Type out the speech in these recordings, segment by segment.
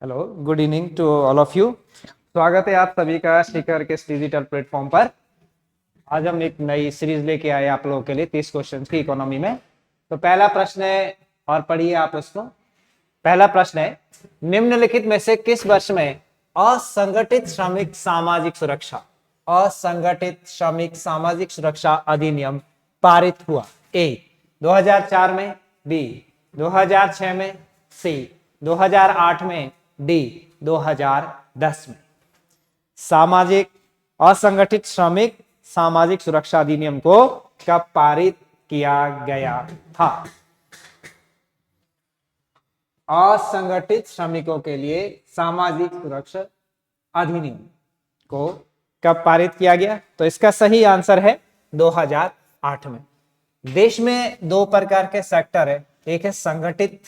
Hello, good evening to all of you. स्वागत है आप सभी का शिखर के डिजिटल प्लेटफॉर्म पर। आज हम एक नई सीरीज लेके आए आप लोगों के लिए 30 क्वेश्चन की इकोनॉमी में। तो पहला प्रश्न है, और पढ़िए आप उसको। पहला प्रश्न है, निम्नलिखित में से किस वर्ष में असंगठित श्रमिक सामाजिक सुरक्षा अधिनियम पारित हुआ? ए 2004 में, बी 2006 में, सी 2008 में, डी 2010 में। सामाजिक असंगठित श्रमिक सामाजिक सुरक्षा अधिनियम को कब पारित किया गया था? असंगठित श्रमिकों के लिए सामाजिक सुरक्षा अधिनियम को कब पारित किया गया? तो इसका सही आंसर है 2008 में। देश में दो प्रकार के सेक्टर है, एक है संगठित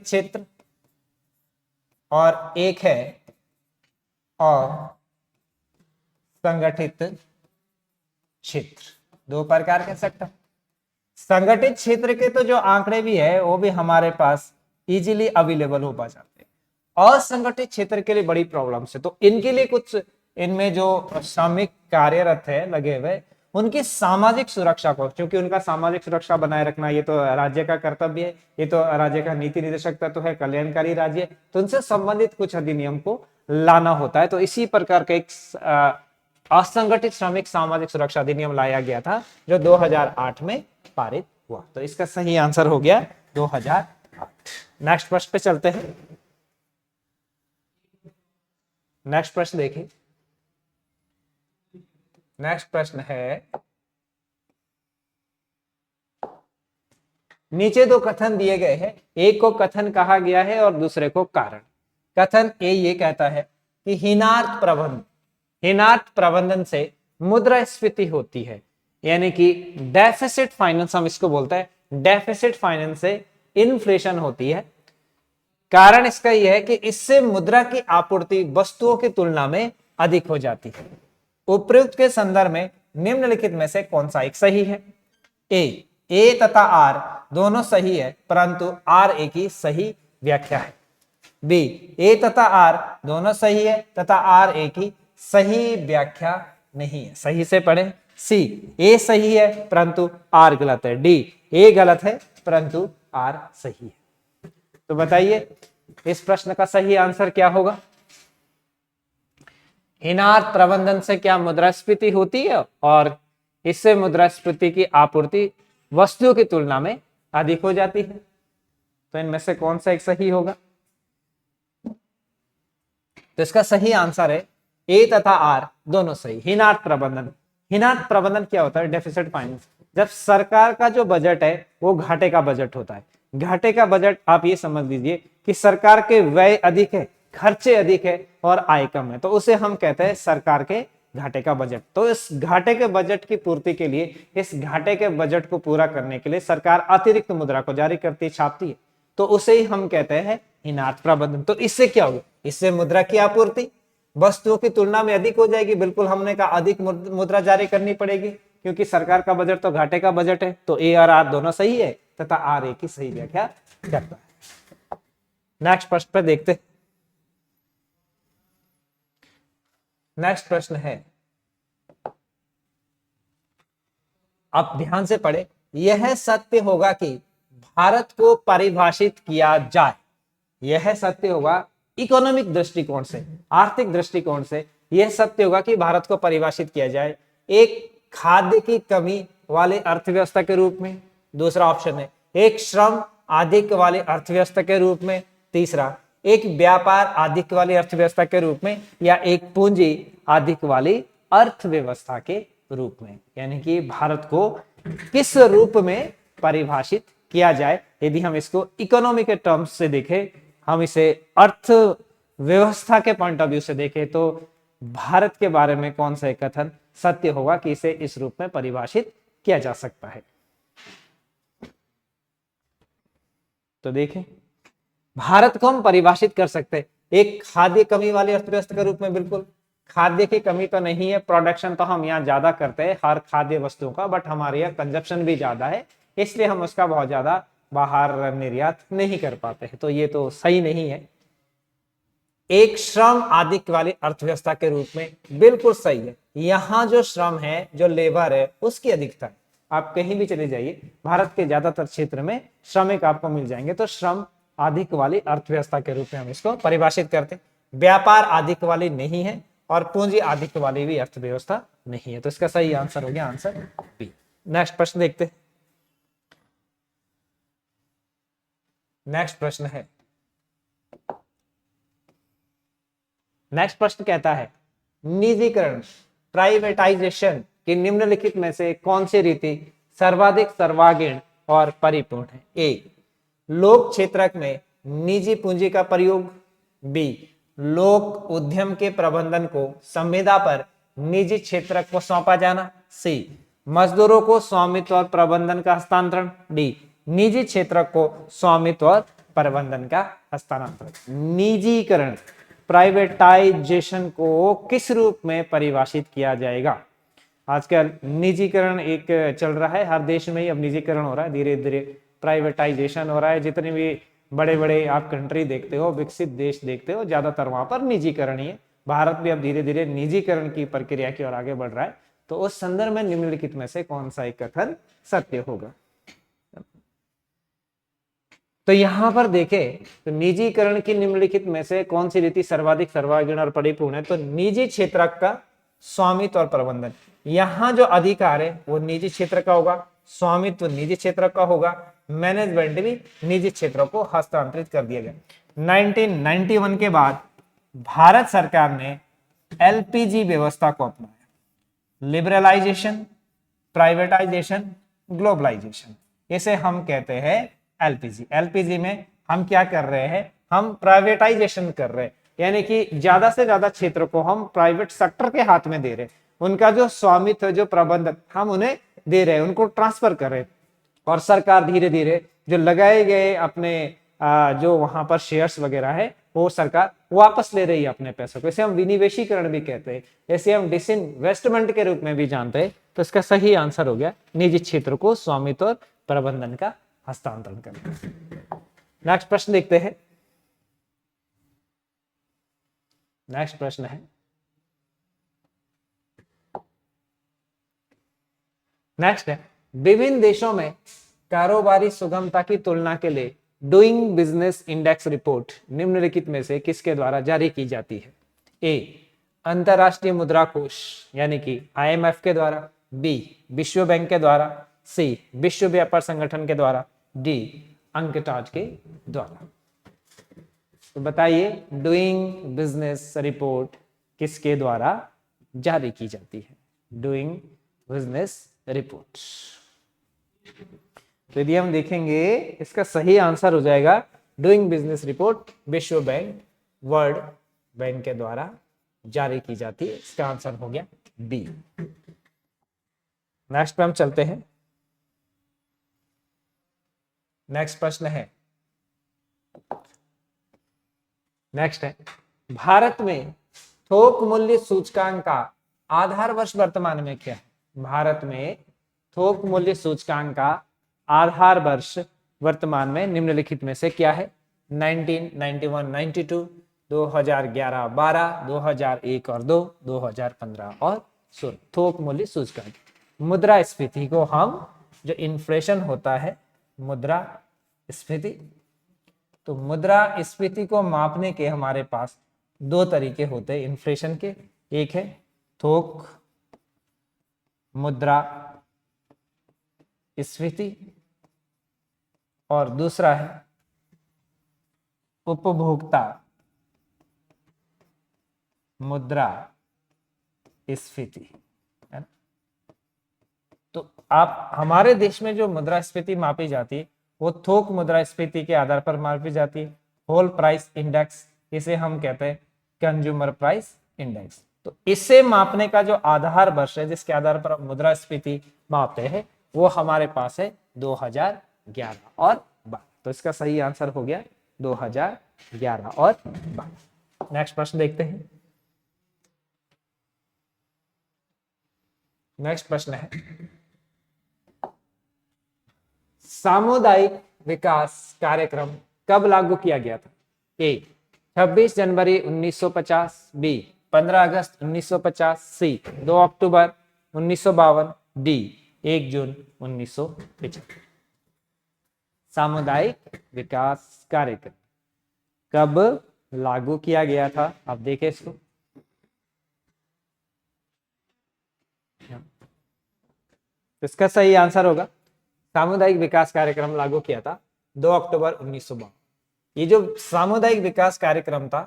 क्षेत्र और एक है असंगठित क्षेत्र। दो प्रकार के सेक्टर। संगठित क्षेत्र के तो जो आंकड़े भी है वो भी हमारे पास इजीली अवेलेबल हो पा जाते हैं। असंगठित क्षेत्र के लिए बड़ी प्रॉब्लम है, तो इनके लिए कुछ इनमें जो श्रमिक कार्यरत है लगे हुए, उनकी सामाजिक सुरक्षा को, क्योंकि उनका सामाजिक सुरक्षा बनाए रखना ये तो राज्य का कर्तव्य है, ये तो राज्य का नीति निर्देशक तत्व है, कल्याणकारी राज्य, तो उनसे संबंधित कुछ अधिनियम को लाना होता है। तो इसी प्रकार का एक असंगठित श्रमिक सामाजिक सुरक्षा अधिनियम लाया गया था जो 2008 में पारित हुआ। तो इसका सही आंसर हो गया 2008। नेक्स्ट प्रश्न पे चलते हैं। नेक्स्ट प्रश्न देखिए। नेक्स्ट प्रश्न है, नीचे दो कथन दिए गए हैं, एक को कथन कहा गया है और दूसरे को कारण। कथन ए ये कहता है कि हीनार्थ प्रबंधन से मुद्रास्फीति होती है, यानी कि डेफिसिट फाइनेंस हम इसको बोलते हैं, डेफिसिट फाइनेंस से इन्फ्लेशन होती है। कारण इसका यह है कि इससे मुद्रा की आपूर्ति वस्तुओं की तुलना में अधिक हो जाती है। उपयुक्त के संदर्भ में निम्नलिखित में से कौन सा एक सही है? ए तथा आर दोनों सही है, परंतु आर ए की सही व्याख्या है। बी ए तथा आर दोनों सही है तथा आर ए की सही व्याख्या नहीं है। सही से पढ़े। सी ए सही है परंतु आर गलत है। डी ए गलत है परंतु आर सही है। तो बताइए इस प्रश्न का सही आंसर क्या होगा? हीनार्थ प्रबंधन से क्या मुद्रास्फीति होती है और इससे मुद्रास्फीति की आपूर्ति वस्तुओं की तुलना में अधिक हो जाती है। तो इनमें से कौन सा एक सही होगा? तो इसका सही आंसर है ए तथा आर दोनों सही। हीनार्थ प्रबंधन क्या होता है? Deficit finance. जब सरकार का जो बजट है वो घाटे का बजट होता है। घाटे का बजट आप ये समझ लीजिए कि सरकार के व्यय अधिक है, खर्चे अधिक है और आय कम है, तो उसे हम कहते हैं सरकार के घाटे का बजट। तो इस घाटे के बजट की पूर्ति के लिए, इस घाटे के बजट को पूरा करने के लिए सरकार अतिरिक्त मुद्रा को जारी करती है, छापती है, तो उसे ही हम कहते हैं हीनार्थ प्रबंधन। तो इससे क्या होगा? इससे मुद्रा की आपूर्ति वस्तुओं की तुलना में अधिक हो जाएगी। बिल्कुल हमने कहा अधिक मुद्रा जारी करनी पड़ेगी, क्योंकि सरकार का बजट तो घाटे का बजट है। तो ए और आर दोनों सही है तथा आर ए की सही व्याख्या करता है। नेक्स्ट प्रश्न पर देखते हैं। नेक्स्ट प्रश्न है, आप ध्यान से पढ़े। यह सत्य होगा कि भारत को परिभाषित किया जाए, यह सत्य होगा इकोनॉमिक दृष्टिकोण से, आर्थिक दृष्टिकोण से यह सत्य होगा कि भारत को परिभाषित किया जाए एक खाद्य की कमी वाले अर्थव्यवस्था के रूप में। दूसरा ऑप्शन है एक श्रम आधिक्य वाले अर्थव्यवस्था के रूप में। तीसरा एक व्यापार आधिक्य वाली अर्थव्यवस्था के रूप में, या एक पूंजी आधिक्य वाली अर्थव्यवस्था के रूप में। यानी कि भारत को किस रूप में परिभाषित किया जाए। यदि हम इसको इकोनॉमी के टर्म्स से देखें, हम इसे अर्थव्यवस्था के पॉइंट ऑफ व्यू से देखें, तो भारत के बारे में कौन सा एक कथन सत्य होगा कि इसे इस रूप में परिभाषित किया जा सकता है? तो देखें, भारत को हम परिभाषित कर सकते हैं एक खाद्य कमी वाली अर्थव्यवस्था के रूप में। बिल्कुल खाद्य की कमी तो नहीं है, प्रोडक्शन तो हम यहाँ ज्यादा करते हैं हर खाद्य वस्तुओं का, बट हमारे यहाँ कंजप्शन भी ज्यादा है, इसलिए हम उसका बहुत ज्यादा बाहर निर्यात नहीं कर पाते हैं, तो ये तो सही नहीं है। एक श्रम आधिक्य वाली अर्थव्यवस्था के रूप में बिल्कुल सही है। यहां जो श्रम है, जो लेबर है, उसकी अधिकता है। आप कहीं भी चले जाइए, भारत के ज्यादातर क्षेत्र में श्रमिक आपको मिल जाएंगे, तो श्रम आधिक्य वाली अर्थव्यवस्था के रूप में हम इसको परिभाषित करते हैं। व्यापार आधिक्य वाली नहीं है और पूंजी आधिक्य वाली भी अर्थव्यवस्था नहीं है, तो इसका सही आंसर हो गया आंसर बी। नेक्स्ट प्रश्न देखते हैं। नेक्स्ट प्रश्न है, नेक्स्ट प्रश्न कहता है निजीकरण, प्राइवेटाइजेशन की निम्नलिखित में से कौन सी रीति सर्वाधिक सर्वांगीण और परिपूर्ण है? ए, लोक क्षेत्रक में निजी पूंजी का प्रयोग। बी, लोक उद्यम के प्रबंधन को संविदा पर निजी क्षेत्रक को सौंपा जाना। सी, मजदूरों को स्वामित्व और प्रबंधन का हस्तांतरण। डी, निजी क्षेत्रक को स्वामित्व और प्रबंधन का हस्तांतरण। निजीकरण, प्राइवेटाइजेशन को किस रूप में परिभाषित किया जाएगा? आजकल निजीकरण एक चल रहा है, हर देश में ही अब निजीकरण हो रहा है, धीरे धीरे प्राइवेटाइजेशन हो रहा है। जितने भी बड़े बड़े आप कंट्री देखते हो, विकसित देश देखते हो, ज्यादातर वहां पर निजीकरण ही है। भारत भी अब धीरे धीरे निजीकरण की प्रक्रिया की ओर आगे बढ़ रहा है। तो उस संदर्भ में निम्नलिखित में से कौन सा एक कथन सत्य होगा? तो यहां पर देखें तो निजीकरण की निम्नलिखित में से कौन सी रीति सर्वाधिक सर्वांगीण और परिपूर्ण है? तो निजी क्षेत्र का स्वामित्व और प्रबंधन, यहां जो अधिकार है वो निजी क्षेत्र का होगा, स्वामित्व निजी क्षेत्र का होगा, मैनेजमेंट भी निजी क्षेत्रों को हस्तांतरित कर दिया गया। 1991 के बाद भारत सरकार ने एलपीजी व्यवस्था को अपनाया। लिबरलाइजेशन, प्राइवेटाइजेशन, ग्लोबलाइजेशन, इसे हम कहते हैं एलपीजी। एलपीजी में हम क्या कर रहे हैं? हम प्राइवेटाइजेशन कर रहे हैं, यानी कि ज्यादा से ज्यादा क्षेत्र को हम प्राइवेट सेक्टर के हाथ में दे रहे हैं। उनका जो स्वामित्व, जो प्रबंधन हम उन्हें दे रहे हैं, उनको ट्रांसफर कर रहे हैं। और सरकार धीरे धीरे जो लगाए गए अपने जो वहां पर शेयर्स वगैरह है, वो सरकार वापस ले रही है अपने पैसों को। इसे हम विनिवेशीकरण भी कहते हैं, इसे हम डिसइन्वेस्टमेंट के रूप में भी जानते हैं। तो इसका सही आंसर हो गया निजी क्षेत्र को स्वामित्व और प्रबंधन का हस्तांतरण करना। नेक्स्ट प्रश्न देखते हैं। नेक्स्ट प्रश्न है, नेक्स्ट है विभिन्न देशों में कारोबारी सुगमता की तुलना के लिए डूइंग बिजनेस इंडेक्स रिपोर्ट निम्नलिखित में से किसके द्वारा जारी की जाती है? ए, अंतरराष्ट्रीय मुद्रा कोष यानी कि आईएमएफ के द्वारा। बी, विश्व बैंक के द्वारा। सी, विश्व व्यापार संगठन के द्वारा। डी, अंकटाज के द्वारा। तो बताइए डूइंग बिजनेस रिपोर्ट किसके द्वारा जारी की जाती है? Doing business report. तो यदि हम देखेंगे इसका सही आंसर हो जाएगा डूइंग बिजनेस रिपोर्ट विश्व बैंक, वर्ल्ड बैंक के द्वारा जारी की जाती है। इसका आंसर हो गया बी। नेक्स्ट पे हम चलते हैं। नेक्स्ट प्रश्न है, नेक्स्ट है भारत में थोक मूल्य सूचकांक का आधार वर्ष वर्तमान में क्या है? भारत में थोक मूल्य सूचकांक का आधार वर्ष वर्तमान में निम्नलिखित में से क्या है? 1991, 92, 2011, 12, 2001 और 2, 2015 और 16। थोक मूल्य सूचकांक, मुद्रास्फीति को हम, जो इन्फ्लेशन होता है, मुद्रास्फीति, तो मुद्रास्फीति को मापने के हमारे पास दो तरीके होते हैं इन्फ्लेशन के। एक है थोक मुद्रा स्फीति और दूसरा है उपभोक्ता मुद्रा स्फीति, है ना? तो आप हमारे देश में जो मुद्रास्फीति मापी जाती है वो थोक मुद्रास्फीति के आधार पर मापी जाती है। होल प्राइस इंडेक्स, इसे हम कहते हैं कंज्यूमर प्राइस इंडेक्स। तो इसे मापने का जो आधार वर्ष है, जिसके आधार पर मुद्रास्फीति मापते हैं, वो हमारे पास है 2011 और 12। तो इसका सही आंसर हो गया 2011 और 12। नेक्स्ट प्रश्न देखते हैं। नेक्स्ट प्रश्न है सामुदायिक विकास कार्यक्रम कब लागू किया गया था? ए 26 जनवरी 1950, बी 15 अगस्त 1950, सी 2 अक्टूबर 1952, डी 1 जून 1975। सामुदायिक विकास कार्यक्रम कब लागू किया गया था? आप देखें इसको। इसका सही आंसर होगा सामुदायिक विकास कार्यक्रम लागू किया था 2 अक्टूबर 1952। ये जो सामुदायिक विकास कार्यक्रम था,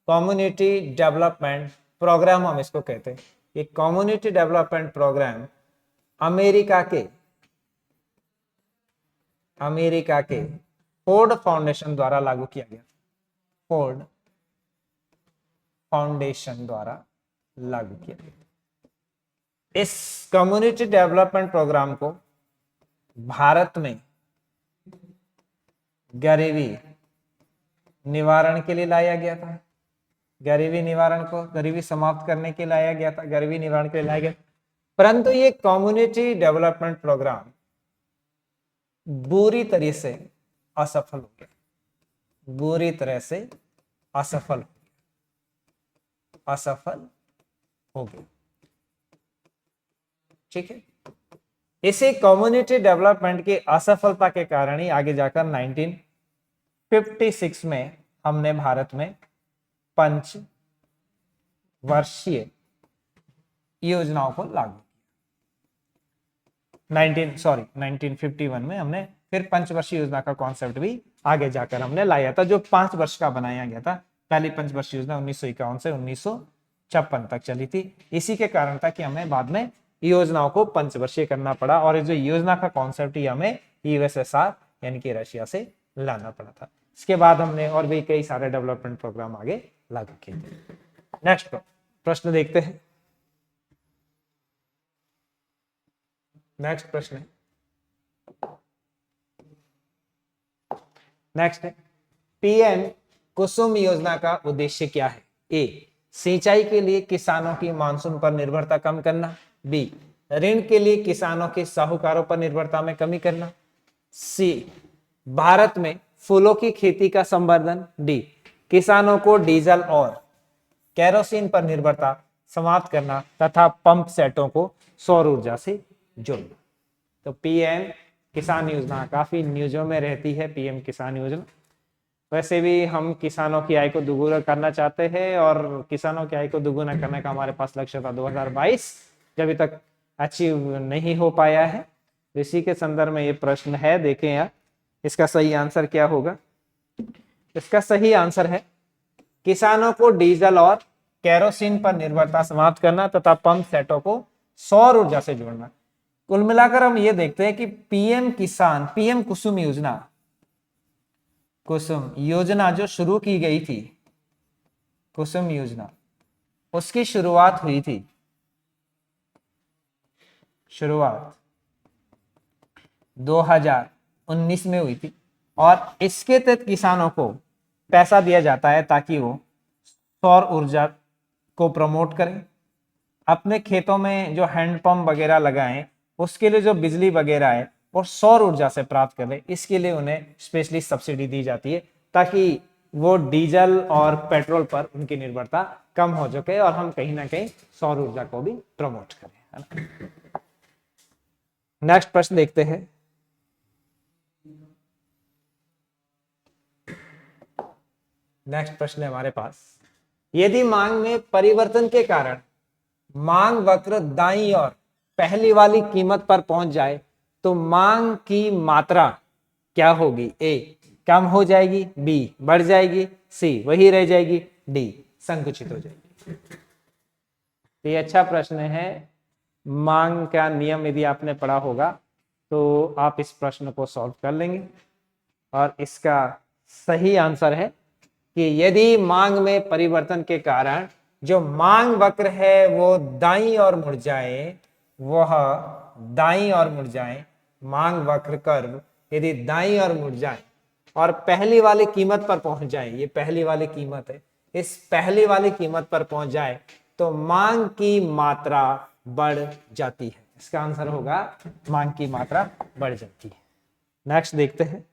कम्युनिटी डेवलपमेंट प्रोग्राम हम इसको कहते हैं। ये कम्युनिटी डेवलपमेंट प्रोग्राम अमेरिका के फोर्ड फाउंडेशन द्वारा लागू किया गया। फोर्ड फाउंडेशन द्वारा लागू किया गया। इस कम्युनिटी डेवलपमेंट प्रोग्राम को भारत में गरीबी निवारण के लिए लाया गया था। गरीबी समाप्त करने के लिए लाया गया था, गरीबी निवारण के लिए लाया गया। परंतु ये कम्युनिटी डेवलपमेंट प्रोग्राम बुरी तरह से असफल हो गया, बुरी तरह से असफल हो गया। ठीक है, इसी कम्युनिटी डेवलपमेंट की असफलता के कारण ही आगे जाकर 1956 में हमने भारत में 5 वर्षीय योजनाओं को लागू किया। 1951 में हमने फिर 5 वर्षीय योजना का कॉन्सेप्ट भी आगे जाकर हमने लाया था, जो 5 वर्ष का बनाया गया था। पहली 5 वर्षीय योजना 1951 से 1956 तक चली थी। इसी के कारण था कि हमें बाद में योजनाओं को 5 वर्षीय करना पड़ा, और जो योजना का कॉन्सेप्ट ही हमें यूएसएसआर यानी कि रशिया से लाना पड़ा था। इसके बाद हमने और भी कई सारे डेवलपमेंट प्रोग्राम आगे लागू किए। नेक्स्ट प्रश्न देखते हैं। नेक्स्ट प्रश्न है, नेक्स्ट है पीएम कुसुम योजना का उद्देश्य क्या है? ए सिंचाई के लिए किसानों की मानसून पर निर्भरता कम करना, बी ऋण के लिए किसानों के साहूकारों पर निर्भरता में कमी करना, सी भारत में फूलों की खेती का संवर्धन, डी किसानों को डीजल और केरोसिन पर निर्भरता समाप्त करना तथा पंप सेटों को सौर ऊर्जा से जोड़ना। तो पीएम किसान योजना काफी न्यूज़ों में रहती है। पीएम किसान योजना, वैसे भी हम किसानों की आय को दोगुना करना चाहते हैं, और किसानों की आय को दोगुना करने का हमारे पास लक्ष्य था 2022, जब अभी तक अचीव नहीं हो पाया है। इसी के संदर्भ में ये प्रश्न है। देखें यार, इसका सही आंसर क्या होगा? इसका सही आंसर है किसानों को डीजल और केरोसिन पर निर्भरता समाप्त करना तथा पंप सेटों को सौर ऊर्जा से जोड़ना। कुल मिलाकर हम ये देखते हैं कि पीएम कुसुम योजना जो शुरू की गई थी, कुसुम योजना, उसकी शुरुआत 2019 में हुई थी, और इसके तहत किसानों को पैसा दिया जाता है ताकि वो सौर ऊर्जा को प्रमोट करें, अपने खेतों में जो हैंडपंप वगैरह लगाएं, उसके लिए जो बिजली वगैरह है और सौर ऊर्जा से प्राप्त करें। इसके लिए उन्हें स्पेशली सब्सिडी दी जाती है ताकि वो डीजल और पेट्रोल पर उनकी निर्भरता कम हो सके और हम कहीं ना कहीं सौर ऊर्जा को भी प्रमोट करें, है ना। नेक्स्ट प्रश्न देखते हैं। नेक्स्ट प्रश्न है हमारे पास, यदि मांग में परिवर्तन के कारण मांग वक्र दाईं और पहली वाली कीमत पर पहुंच जाए तो मांग की मात्रा क्या होगी? ए कम हो जाएगी, बी बढ़ जाएगी, सी वही रह जाएगी, डी संकुचित हो जाएगी। ये अच्छा प्रश्न है। मांग का नियम यदि आपने पढ़ा होगा तो आप इस प्रश्न को सॉल्व कर लेंगे, और इसका सही आंसर है कि यदि मांग में परिवर्तन के कारण जो मांग वक्र है वो दाईं ओर मुड़ जाए, वह दाईं ओर मुड़ जाए, मांग वक्र कर्व यदि दाईं ओर मुड़ जाए और पहली वाली कीमत पर पहुंच जाए, ये पहली वाली कीमत है, इस पहली वाली कीमत पर पहुंच जाए तो मांग की मात्रा बढ़ जाती है। इसका आंसर होगा मांग की मात्रा बढ़ जाती है। नेक्स्ट देखते हैं।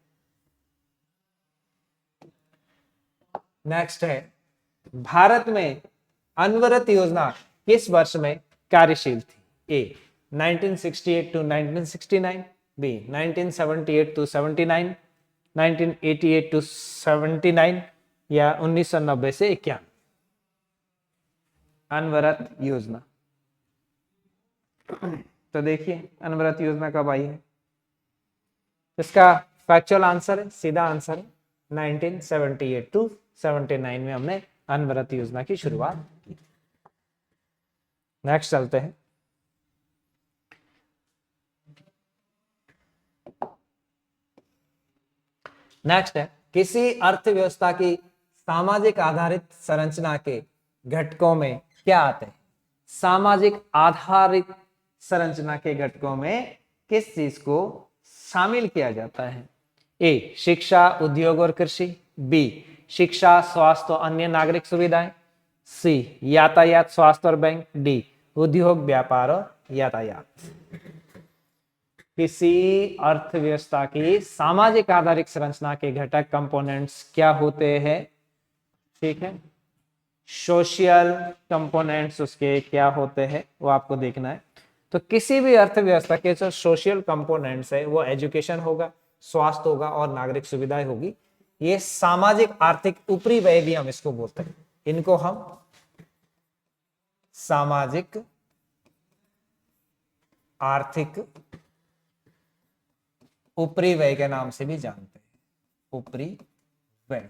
नेक्स्ट है, भारत में अनवरत योजना किस वर्ष में कार्यशील थी? ए 1968 टू 1969, बी 1978 टू 79, 1988 टू 79 या 1990 से 91। अनवरत योजना, तो देखिए अनवरत योजना कब आई है। इसका फैक्चुअल आंसर है, सीधा आंसर है 1978 टू 79 में हमने अनवरत योजना की शुरुआत की। नेक्स्ट चलते हैं, नेक्स्ट है, किसी अर्थव्यवस्था की सामाजिक आधारित संरचना के घटकों में क्या आते हैं? सामाजिक आधारित संरचना के घटकों में किस चीज को शामिल किया जाता है? ए शिक्षा, उद्योग और कृषि, बी शिक्षा, स्वास्थ्य और अन्य नागरिक सुविधाएं, सी यातायात, स्वास्थ्य और बैंक, डी उद्योग, व्यापार और यातायात। किसी अर्थव्यवस्था की सामाजिक आधारित संरचना के घटक कंपोनेंट्स क्या होते हैं? ठीक है, सोशल कंपोनेंट्स उसके क्या होते हैं वो आपको देखना है। तो किसी भी अर्थव्यवस्था के जो सोशल कंपोनेंट्स है वो एजुकेशन होगा, स्वास्थ्य होगा और नागरिक सुविधाएं होगी। ये सामाजिक आर्थिक ऊपरी व्यय भी हम इसको बोलते हैं, इनको हम सामाजिक आर्थिक ऊपरी व्यय के नाम से भी जानते हैं। ऊपरी व्यय,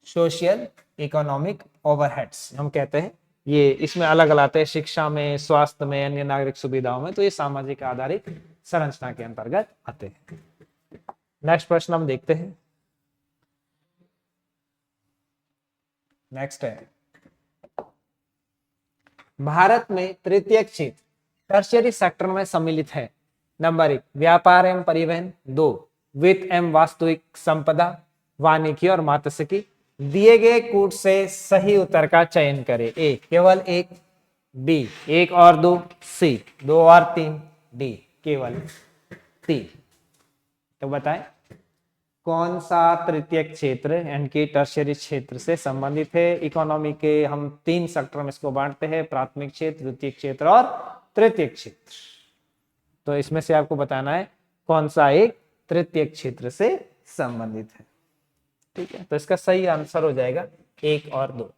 सोशल इकोनॉमिक ओवरहेड्स हम कहते हैं। ये इसमें अलग अलग आते हैं, शिक्षा में, स्वास्थ्य में, अन्य नागरिक सुविधाओं में, तो ये सामाजिक आधारित संरचना के अंतर्गत आते हैं। नेक्स्ट प्रश्न हम देखते हैं। नेक्स्ट है, भारत में तृतीय क्षेत्र टर्शियरी सेक्टर में सम्मिलित है। नंबर 1 व्यापार एवं परिवहन, 2 वित्त एवं वास्तविक संपदा, वानिकी और मात्स्यिकी। दिए गए कूट से सही उत्तर का चयन करें। ए केवल 1, बी 1 और 2, सी 2 और 3, डी केवल 3। तो बताएं कौन सा तृतीय क्षेत्र यानी कि टर्शियरी क्षेत्र से संबंधित है? इकोनॉमी के हम 3 सेक्टर में इसको बांटते हैं, प्राथमिक क्षेत्र, द्वितीय क्षेत्र और तृतीय क्षेत्र। तो इसमें से आपको बताना है कौन सा एक तृतीय क्षेत्र से संबंधित है। ठीक है, तो इसका सही आंसर हो जाएगा 1 और 2।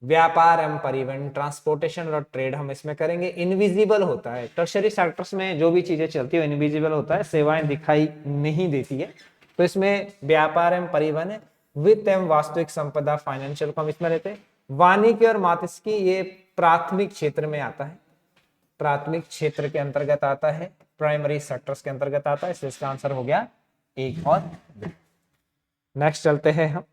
व्यापार एवं परिवहन, ट्रांसपोर्टेशन और ट्रेड हम इसमें करेंगे। इनविजिबल होता है, टर्शियरी सेक्टर्स में जो भी चीजें चलती है इनविजिबल होता है, सेवाएं दिखाई नहीं देती है। तो इसमें व्यापार एवं परिवहन है, वित्त एवं वास्तविक संपदा, फाइनेंशियल को हम इसमें लेते हैं। वानिकी और मात्स्यिकी ये प्राथमिक क्षेत्र में आता है, प्राथमिक क्षेत्र के अंतर्गत आता है, प्राइमरी सेक्टर्स के अंतर्गत आता है, इसलिए इसका आंसर हो गया 1 और 2। नेक्स्ट चलते हैं हम।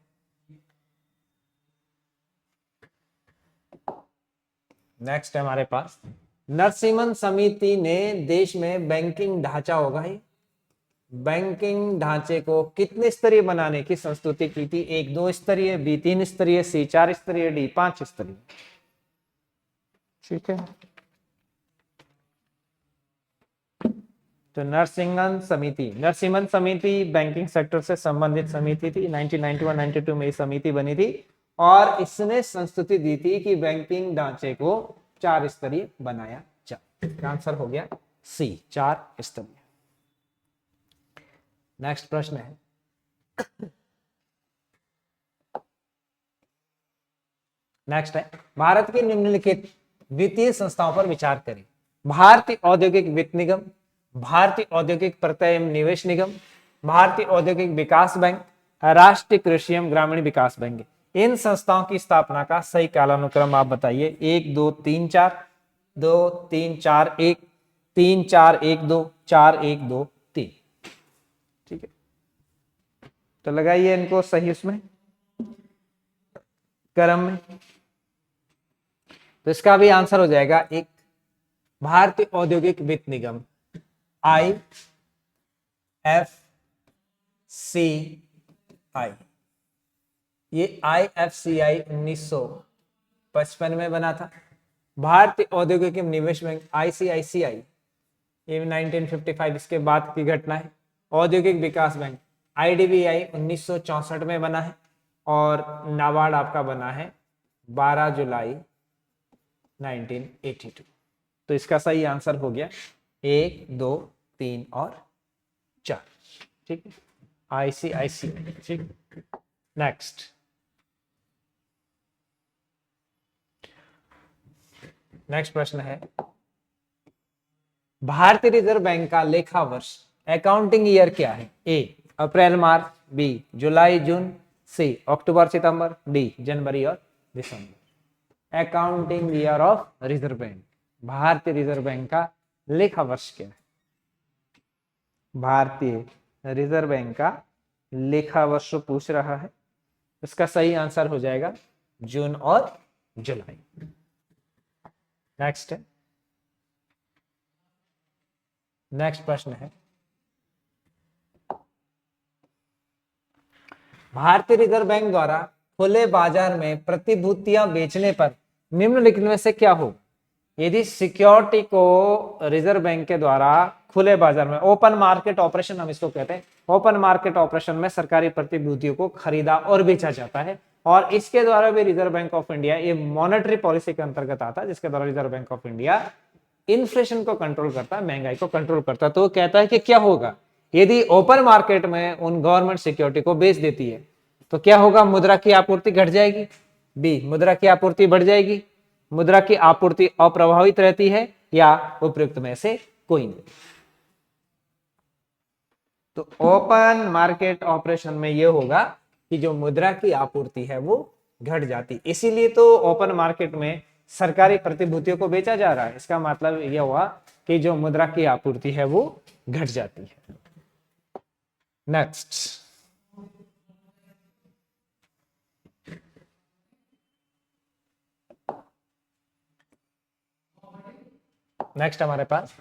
नेक्स्ट है हमारे पास, नरसिम्हन समिति ने देश में बैंकिंग ढांचा होगा, ही बैंकिंग ढांचे को कितने स्तरीय बनाने की संस्तुति की थी? 1 2 स्तरीय, बी 3 स्तरीय, सी 4 स्तरीय, डी 5 स्तरीय। ठीक है, तो नरसिम्हन समिति बैंकिंग सेक्टर से संबंधित समिति थी। 1991-92 में ये समिति बनी थी और इसने संस्तुति दी थी कि बैंकिंग ढांचे को 4 स्तरीय बनाया जाए। आंसर हो गया सी 4 स्तरीय। नेक्स्ट प्रश्न है, नेक्स्ट है, भारत की निम्नलिखित वित्तीय संस्थाओं पर विचार करें। भारतीय औद्योगिक वित्त निगम, भारतीय औद्योगिक प्रत्यय एवं निवेश निगम, भारतीय औद्योगिक विकास बैंक, राष्ट्रीय कृषि एवं ग्रामीण विकास बैंक। इन संस्थाओं की स्थापना का सही कालानुक्रम आप बताइए। 1 2 3 4, 2 3 4 1, 3 4 1 2, 4 1 2 3। ठीक है, तो लगाइए इनको सही उसमें क्रम में। तो इसका भी आंसर हो जाएगा 1 भारतीय औद्योगिक वित्त निगम, IFCI। ये IFCI 1955 में बना था। भारतीय औद्योगिक निवेश बैंक ICICI ये 1955 इसके बाद की घटना है। औद्योगिक विकास बैंक IDBI 1964 में बना है और नाबार्ड आपका बना है 12 जुलाई 1982। तो इसका सही आंसर हो गया 1, 2, 3 और 4। ठीक है, ICICI। ठीक, नेक्स्ट प्रश्न है, भारतीय रिजर्व बैंक का लेखा वर्ष अकाउंटिंग ईयर क्या है? ए अप्रैल मार्च, बी जुलाई जून, सी अक्टूबर सितंबर, डी जनवरी और दिसंबर। Accounting year of Reserve Bank, भारतीय रिजर्व बैंक का लेखा वर्ष क्या है? भारतीय रिजर्व बैंक का लेखा वर्ष पूछ रहा है। इसका सही आंसर हो जाएगा जून और जुलाई। नेक्स्ट प्रश्न है, भारतीय रिजर्व बैंक द्वारा खुले बाजार में प्रतिभूतियां बेचने पर निम्नलिखित में से क्या हो? यदि सिक्योरिटी को रिजर्व बैंक के द्वारा खुले बाजार में, ओपन मार्केट ऑपरेशन हम इसको कहते हैं, ओपन मार्केट ऑपरेशन में सरकारी प्रतिभूतियों को खरीदा और बेचा जाता है, और इसके द्वारा भी रिजर्व बैंक ऑफ इंडिया, ये मॉनेटरी पॉलिसी के अंतर्गत आता है, जिसके द्वारा reserve bank of India inflation को कंट्रोल करता है, महंगाई को कंट्रोल करता है। तो वो कहता है कि क्या होगा यदि ओपन मार्केट में उन गवर्नमेंट सिक्योरिटी को बेच देती है तो क्या होगा? मुद्रा की आपूर्ति घट जाएगी, बी मुद्रा की आपूर्ति बढ़ जाएगी, मुद्रा की आपूर्ति अप्रभावित रहती है, या उपयुक्त में से कोई नहीं। तो ओपन मार्केट ऑपरेशन में यह होगा कि जो मुद्रा की आपूर्ति है वो घट जाती, इसीलिए तो ओपन मार्केट में सरकारी प्रतिभूतियों को बेचा जा रहा है। इसका मतलब यह हुआ कि जो मुद्रा की आपूर्ति है वो घट जाती है। नेक्स्ट हमारे पास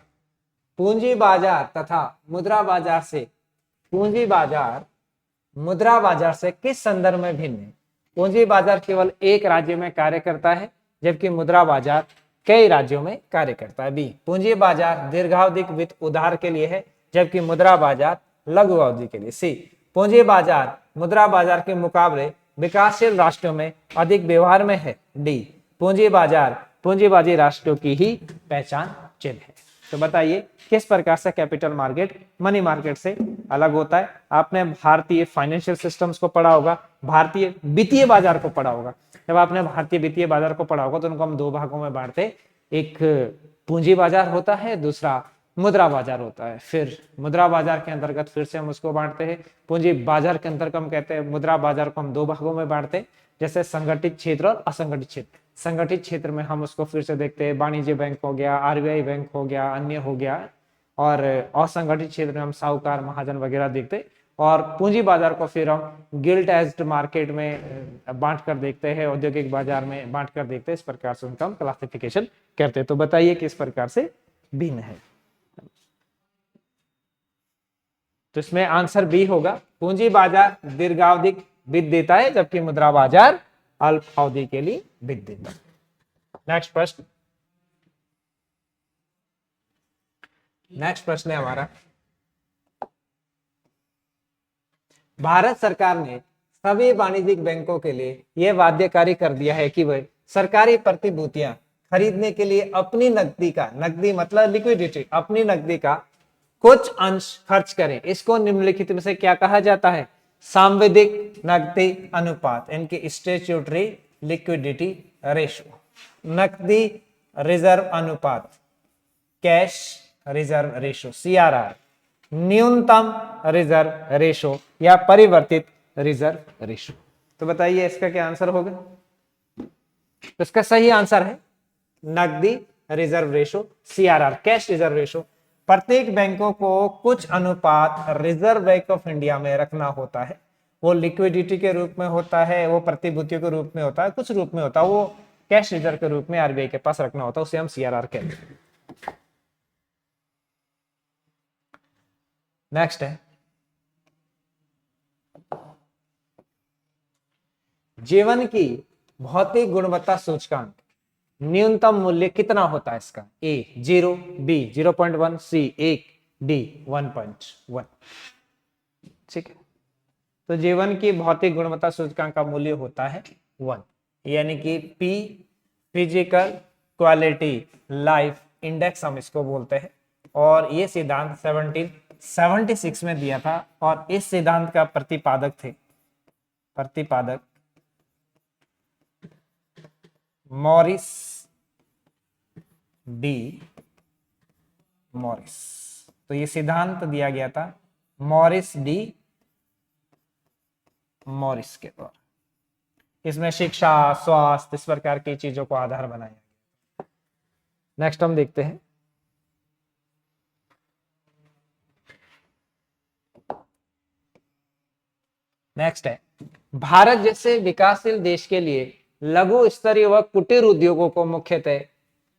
पूंजी बाजार तथा मुद्रा बाजार से, पूंजी बाजार मुद्रा बाजार से किस संदर्भ में भिन्न है? पूंजी बाजार केवल एक राज्य में कार्य करता है, जबकि मुद्रा बाजार कई राज्यों में कार्य करता है। बी पूंजी बाजार दीर्घावधिक वित्त उधार के लिए है, जबकि मुद्रा बाजार लघु अवधि के लिए। सी पूंजी बाजार मुद्रा बाजार के मुकाबले विकासशील राष्ट्रों में अधिक व्यवहार में है। डी पूंजी बाजार पूंजीबाजी राष्ट्रों की ही पहचान चिन्ह है। तो बताइए किस प्रकार से कैपिटल मार्केट मनी मार्केट से अलग होता है? आपने भारतीय फाइनेंशियल सिस्टम्स को पढ़ा होगा, भारतीय वित्तीय बाजार को पढ़ा होगा। जब आपने भारतीय वित्तीय बाजार को पढ़ा होगा तो उनको हम दो भागों में बांटते, एक पूंजी बाजार होता है, दूसरा मुद्रा बाजार होता है। फिर मुद्रा बाजार के अंतर्गत फिर से हम उसको बांटते हैं, पूंजी बाजार के अंतर्गत हम कहते हैं मुद्रा बाजार को हम दो भागों में बांटते हैं, जैसे संगठित क्षेत्र और असंगठित क्षेत्र। संगठित क्षेत्र में हम उसको फिर से देखते हैं, वाणिज्य बैंक हो गया, RBI बैंक हो गया, अन्य हो गया, और असंगठित क्षेत्र में हम साहूकार महाजन वगैरह देखते। और पूंजी बाजार को फिर हम गिल्ट एज्ड मार्केट में बांट कर देखते हैं, औद्योगिक बाजार में बांट कर देखते हैं। इस प्रकार से उनका हम क्लासिफिकेशन करते हैं। तो बताइए किस प्रकार से भिन्न है? तो इसमें आंसर बी होगा, पूंजी बाजार दीर्घावधिक वित्त देता है, जबकि मुद्रा बाजार अल्प अवधि के लिए वित्त देता है। नेक्स्ट प्रश्न है हमारा, भारत सरकार ने सभी वाणिज्यिक बैंकों के लिए यह बाध्यकारी कर दिया है कि वह सरकारी प्रतिभूतियां खरीदने के लिए अपनी नकदी का, नकदी मतलब लिक्विडिटी, अपनी नकदी का कुछ अंश खर्च करें। इसको निम्नलिखित में से क्या कहा जाता है? सांविधिक नकदी अनुपात, इनकी स्टैट्यूटरी लिक्विडिटी रेशो। नकदी रिजर्व अनुपात, कैश रिजर्व रेशो CRR, न्यूनतम रिजर्व रेशो या परिवर्तित रिजर्व रेशो। तो बताइए इसका क्या आंसर होगा? तो इसका सही आंसर है नकदी reserve ratio CRR, cash reserve ratio. प्रत्येक बैंकों को कुछ अनुपात रिजर्व बैंक ऑफ इंडिया में रखना होता है। वो लिक्विडिटी के रूप में होता है, वो प्रतिभूतियों के रूप में होता है, कुछ रूप में होता है, वो कैश रिजर्व के रूप में RBI के पास रखना होता है, उसे हम CRR कहते हैं। नेक्स्ट है, जीवन की भौतिक गुणवत्ता सूचकांक न्यूनतम मूल्य कितना होता है इसका? ए 0, बी 0.1, सी 1, डी 1.1। ठीक है, तो जीवन की भौतिक गुणवत्ता सूचकांक का मूल्य होता है 1, यानी कि P physical quality life index हम इसको बोलते हैं। और ये सिद्धांत 1776 में दिया था और इस सिद्धांत का प्रतिपादक मॉरिस डी मॉरिस। तो ये सिद्धांत दिया गया था मॉरिस डी मॉरिस के द्वारा। इसमें शिक्षा, स्वास्थ्य, इस प्रकार की चीजों को आधार बनाया गया। नेक्स्ट हम देखते हैं नेक्स्ट है, भारत जैसे विकासशील देश के लिए लघु स्तरीय व कुटीर उद्योगों को मुख्यतः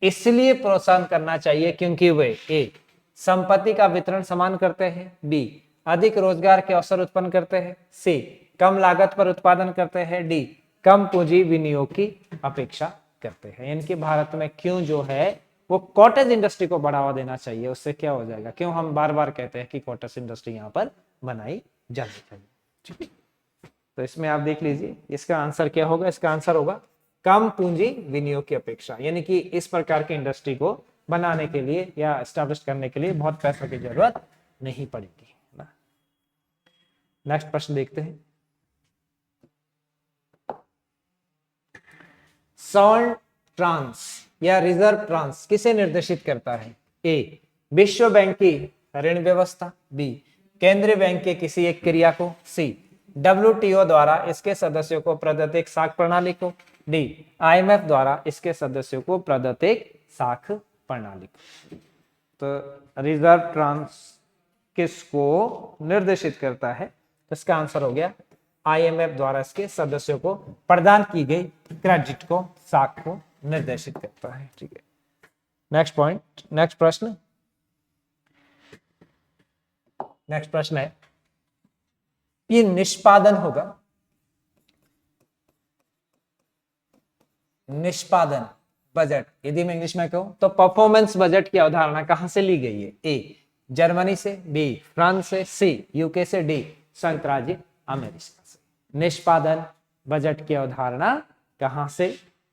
इसलिए प्रोत्साहन करना चाहिए क्योंकि वे ए संपत्ति का वितरण समान करते हैं, बी अधिक रोजगार के अवसर उत्पन्न करते हैं, सी कम लागत पर उत्पादन करते हैं, डी कम पूंजी विनियोग की अपेक्षा करते हैं। इनके भारत में क्यों जो है वो कॉटेज इंडस्ट्री को बढ़ावा देना चाहिए, उससे क्या हो जाएगा, क्यों हम बार बार कहते हैं कि कॉटेज इंडस्ट्री यहाँ पर बनाई जानी चाहिए। ठीक है, तो इसमें आप देख लीजिए इसका आंसर क्या होगा। इसका आंसर होगा कम पूंजी विनियोग की अपेक्षा, यानी कि इस प्रकार की इंडस्ट्री को बनाने के लिए या एस्टैब्लिश करने के लिए बहुत पैसों की जरूरत नहीं पड़ेगी ना। नेक्स्ट प्रश्न देखते हैं, सॉल्ट ट्रांस या रिजर्व ट्रांस किसे निर्देशित करता है, ए विश्व बैंक की ऋण व्यवस्था, बी केंद्रीय बैंक के किसी एक क्रिया को, सी WTO द्वारा इसके सदस्यों को प्रदत्त एक साख प्रणाली को, डी IMF द्वारा इसके सदस्यों को प्रदत्त एक साख प्रणाली को। तो रिजर्व ट्रांस किसको निर्देशित करता है, तो इसका आंसर हो गया IMF द्वारा इसके सदस्यों को प्रदान की गई क्रेडिट को, साख को निर्देशित करता है। ठीक है, नेक्स्ट पॉइंट, नेक्स्ट प्रश्न है, ये निष्पादन होगा, निष्पादन बजट यदि मैं इंग्लिश में कहूं तो परफॉर्मेंस बजट की अवधारणा कहां से ली गई है, ए जर्मनी से, बी फ्रांस से, सी यूके से, डी संयुक्त राज्य अमेरिका से। निष्पादन बजट की अवधारणा कहां से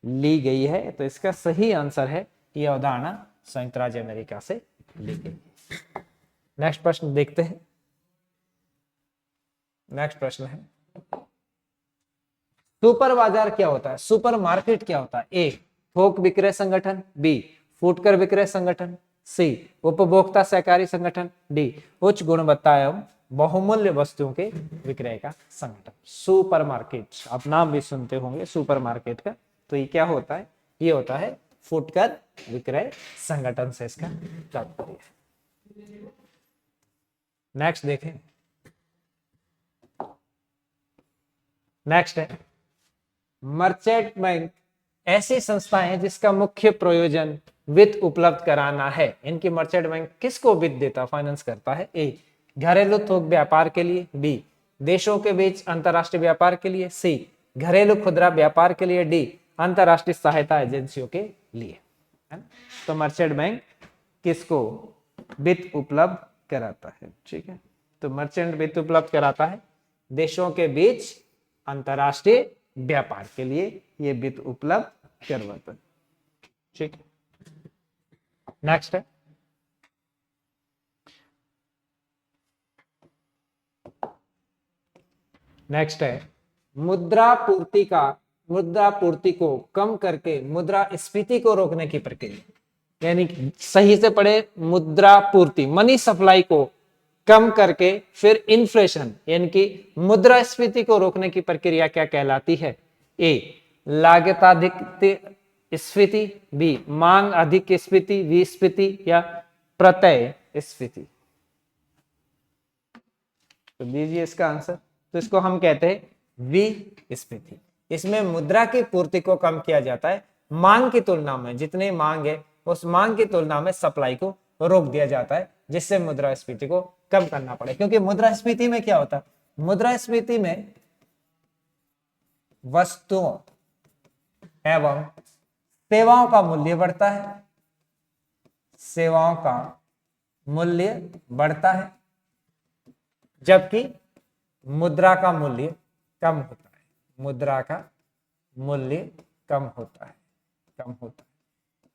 ली गई है, तो इसका सही आंसर है ये अवधारणा संयुक्त राज्य अमेरिका से ली गई। नेक्स्ट प्रश्न देखते हैं, नेक्स्ट प्रश्न है, सुपर बाजार क्या होता है, सुपर मार्केट क्या होता है, ए थोक विक्रय संगठन, बी फुटकर विक्रय संगठन, सी उपभोक्ता सहकारी संगठन, डी उच्च गुणवत्ता एवं बहुमूल्य वस्तुओं के विक्रय का संगठन। सुपर मार्केट आप नाम भी सुनते होंगे सुपर मार्केट का, तो ये क्या होता है, ये होता है फुटकर विक्रय संगठन से इसका तात्पर्य है। नेक्स्ट देखें, नेक्स्ट है, मर्चेंट बैंक ऐसी संस्थाएं हैं जिसका मुख्य प्रयोजन वित्त उपलब्ध कराना है। इनकी मर्चेंट बैंक किसको वित्त देता, फाइनेंस करता है, ए घरेलू थोक व्यापार के लिए, बी देशों के बीच अंतरराष्ट्रीय व्यापार के लिए, सी घरेलू खुदरा व्यापार के लिए, डी अंतरराष्ट्रीय सहायता एजेंसियों के लिए। है ना, तो मर्चेंट बैंक किसको वित्त उपलब्ध कराता है। ठीक है, तो मर्चेंट वित्त उपलब्ध कराता है देशों के बीच अंतरराष्ट्रीय व्यापार के लिए, ये वित्त उपलब्ध करवाता है। ठीक है, नेक्स्ट है, नेक्स्ट है मुद्रा पूर्ति को कम करके मुद्रास्फीति को रोकने की प्रक्रिया, यानी सही से पढ़े, मुद्रा पूर्ति मनी सप्लाई को कम करके फिर इन्फ्लेशन यानी कि मुद्रास्फीति को रोकने की प्रक्रिया क्या कहलाती है, ए लागताधिक स्फीति, बी मांग अधिक स्फीति विस्फीति, या प्रत्यय स्फीति। तो दीजिए इसका आंसर, तो इसको हम कहते हैं विस्फीति। इसमें मुद्रा की पूर्ति को कम किया जाता है, मांग की तुलना में जितनी मांग है उस मांग की तुलना में सप्लाई को रोक दिया जाता है, जिससे मुद्रास्फीति को कम करना पड़े। क्योंकि मुद्रास्फीति में क्या होता है, मुद्रास्फीति में वस्तुओं एवं सेवाओं का मूल्य बढ़ता है, सेवाओं का मूल्य बढ़ता है, जबकि मुद्रा का मूल्य कम होता है, मुद्रा का मूल्य कम होता है, कम होता है।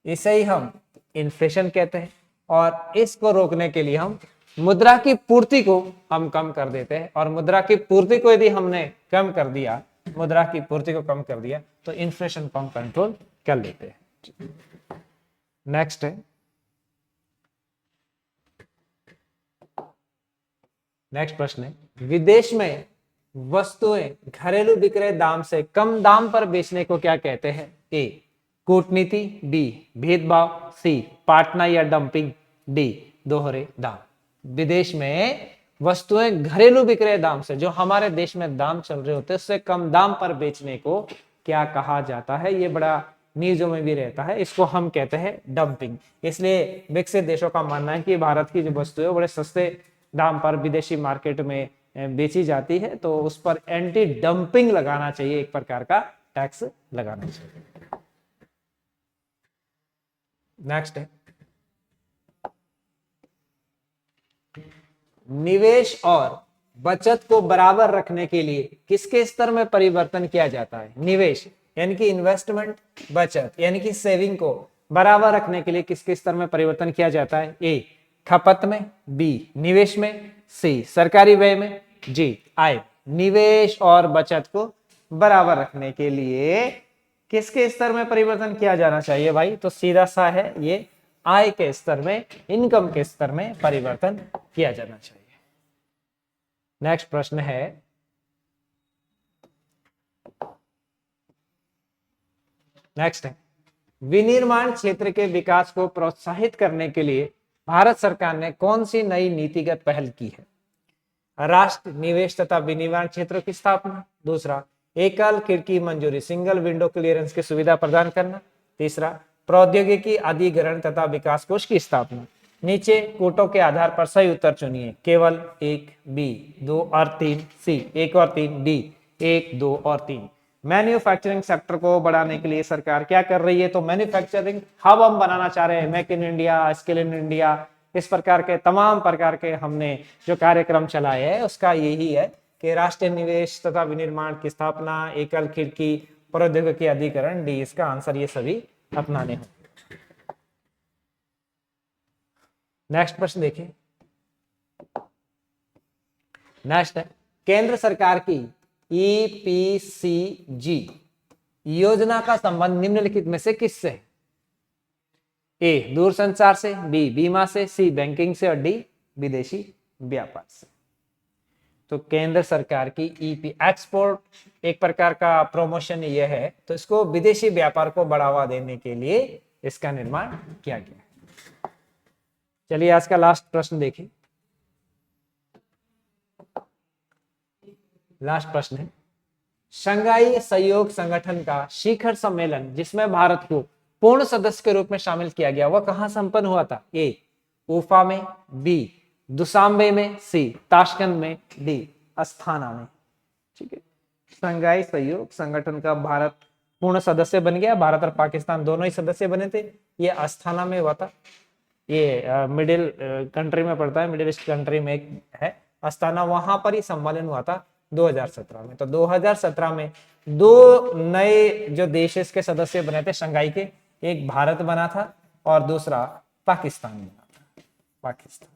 इसे ही हम इन्फ्लेशन कहते हैं। और इसको रोकने के लिए हम मुद्रा की पूर्ति को हम कम कर देते हैं, और मुद्रा की पूर्ति को यदि हमने कम कर दिया, मुद्रा की पूर्ति को कम कर दिया, तो इन्फ्लेशन को हम कंट्रोल कर लेते हैं। नेक्स्ट है, नेक्स्ट प्रश्न है, विदेश में वस्तुएं घरेलू विक्रय दाम से कम दाम पर बेचने को क्या कहते हैं? ए कूटनीति, बी भेदभाव, सी पाटना या डंपिंग, डी दोहरे दाम। विदेश में वस्तुएं घरेलू विक्रय दाम से, जो हमारे देश में दाम चल रहे होते हैं, उससे कम दाम पर बेचने को क्या कहा जाता है? ये बड़ा न्यूज़ों में भी रहता है, इसको हम कहते हैं डंपिंग। इसलिए विकसित देशों का मानना है कि भारत की जो वस्तुएं बड़े सस्ते दाम पर विदेशी मार्केट में बेची जाती है, तो उस पर एंटी डंपिंग लगाना चाहिए, एक प्रकार का टैक्स लगाना चाहिए। नेक्स्ट है, निवेश और बचत को बराबर रखने के लिए किसके स्तर में परिवर्तन किया जाता है? निवेश यानी कि इन्वेस्टमेंट, बचत यानी कि सेविंग को बराबर रखने के लिए किसके स्तर में परिवर्तन किया जाता है? ए खपत में, बी निवेश में, सी सरकारी व्यय में, जी आय। निवेश और बचत को बराबर रखने के लिए किसके स्तर में परिवर्तन किया जाना चाहिए भाई? तो सीधा सा है, ये आय के स्तर में, इनकम के स्तर में परिवर्तन किया जाना चाहिए। नेक्स्ट प्रश्न है, नेक्स्ट है, विनिर्माण क्षेत्र के विकास को प्रोत्साहित करने के लिए भारत सरकार ने कौन सी नई नीतिगत पहल की है? राष्ट्र निवेश तथा विनिर्माण क्षेत्र की स्थापना, दूसरा एकल खिड़की मंजूरी सिंगल विंडो क्लियरेंस की सुविधा प्रदान करना, तीसरा प्रौद्योगिकी अधिग्रहण तथा विकास कोष की स्थापना। नीचे कोटों के आधार पर सही उत्तर चुनिए, केवल 1, बी 2 और 3, सी 1 और 3, डी 1 2 और 3। मैन्युफैक्चरिंग सेक्टर को बढ़ाने के लिए सरकार क्या कर रही है? तो मैन्युफैक्चरिंग हब हम बनाना चाह रहे हैं, make in India, skill in India, इस प्रकार के तमाम प्रकार के हमने जो कार्यक्रम चलाए हैं, उसका यही है कि राष्ट्रीय निवेश तथा विनिर्माण की स्थापना, एकल खिड़की, प्रौद्योगिकी अधिग्रहण, डी इसका आंसर ये सभी अपनाने होंगे। नेक्स्ट प्रश्न देखिए, नेक्स्ट है, केंद्र सरकार की EPCG योजना का संबंध निम्नलिखित में से किससे है? ए दूरसंचार से, बी बीमा से, सी बैंकिंग से और डी विदेशी व्यापार से। तो केंद्र सरकार की एक्सपोर्ट एक प्रकार का प्रमोशन यह है, तो इसको विदेशी व्यापार को बढ़ावा देने के लिए इसका निर्माण किया गया है। चलिए आज का लास्ट प्रश्न देखिए, लास्ट प्रश्न है, शंघाई सहयोग संगठन का शिखर सम्मेलन जिसमें भारत को पूर्ण सदस्य के रूप में शामिल किया गया, वह कहां संपन्न हुआ था? ए उफा में, बी दुशांबे में, सी ताशकंद में, डी अस्थाना में। ठीक है, शंघाई सहयोग संगठन का भारत पूर्ण सदस्य बन गया, भारत और पाकिस्तान दोनों ही सदस्य बने थे। ये अस्थाना में हुआ था, ये मिडिल कंट्री में पड़ता है, मिडिल ईस्ट कंट्री में एक है अस्थाना, वहां पर ही सम्मेलन हुआ था 2017 में। तो 2017 में दो नए जो देश इसके सदस्य बने थे शंघाई के, एक भारत बना था और दूसरा पाकिस्तान बना था, पाकिस्तान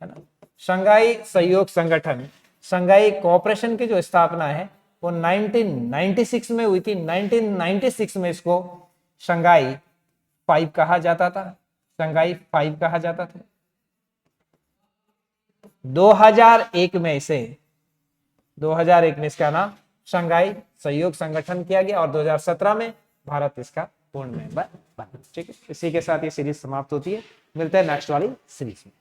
है ना। शंघाई सहयोग संगठन, शंघाई कोऑपरेशन की जो स्थापना है वो 1996 में हुई थी। 1996 में इसको शंघाई 5 कहा जाता था, शंघाई 5 कहा जाता था। 2001 में इसका नाम शंघाई सहयोग संगठन किया गया और 2017 में भारत इसका पूर्ण मेंबर बना। ठीक है, इसी के साथ ये सीरीज समाप्त होती है, मिलते हैं नेक्स्ट वाली सीरीज में।